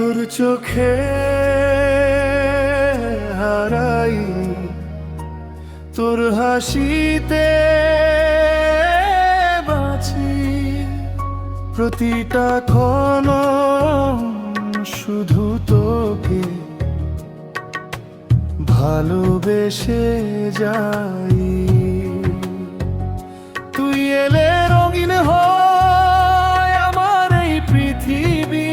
তোর চোখে হারাই, তোর হাসিতে বাঁচি, প্রতিটা ক্ষণ শুধু তোকে ভালোবেসে যাই। তুই এলে রঙিন হয় আমার এই পৃথিবী,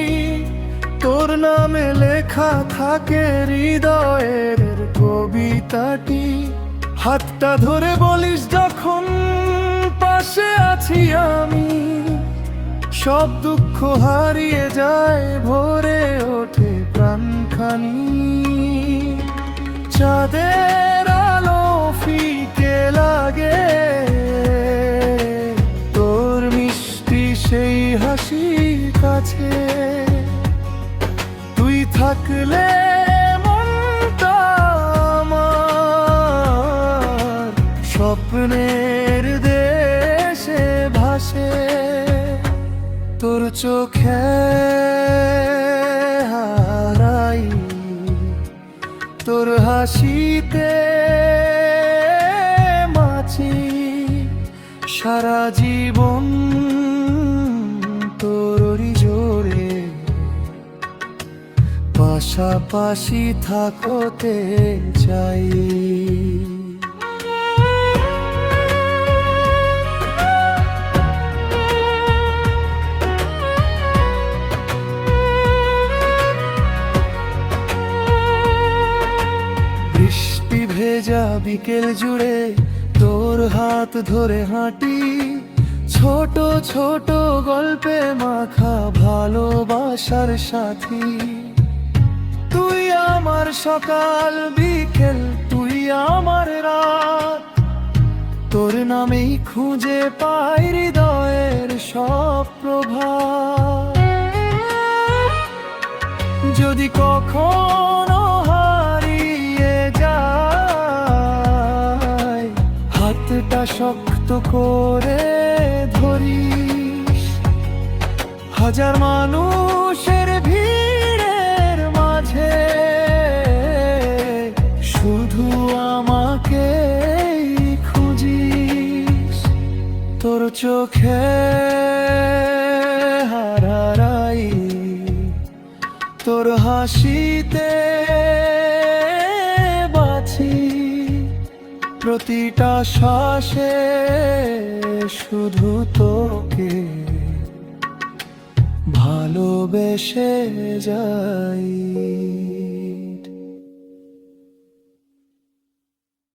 তোর নামে লেখা থাকে হৃদয়ের কবিতাটি। হাতটা ধরে বলিস যখন পাশে আছি আমি, সব দুঃখ হারিয়ে যায়, ভরে ওঠে প্রাণখানি। চাঁদের আলো ফিকে লাগে, তোর মিষ্টি সেই হাসি কাছে। তুই থাকলে মনটা আমার স্বপ্নের দেশে ভাসে। তোর চোখে হারাই, তোর হাসিতে বাঁচি, সারা জীবন তোরই জোরে পাশাপাশি থাকতে চাই। বৃষ্টি ভেজা বিকেল জুড়ে তোর হাত ধরে হাঁটি, ছোট ছোট গল্পে মাখা ভালোবাসার সাথী। তুই আমার সকাল বিকেল, তুই আমার রাত, তোর নামেই খুঁজে পাই হৃদয়ের সব প্রভাত। যদি কখনো হারিয়ে যায়, হাতটা শক্ত করে ধরিস। হাজার মানুষের ভিড়ের মাঝে শুধু আমাকে খুঁজিস। তোর চোখে হারাই, তোর হাসিতে বাঁচি, প্রতিটা শ্বাসে শুধু তোকে ভালোবেসে যাই।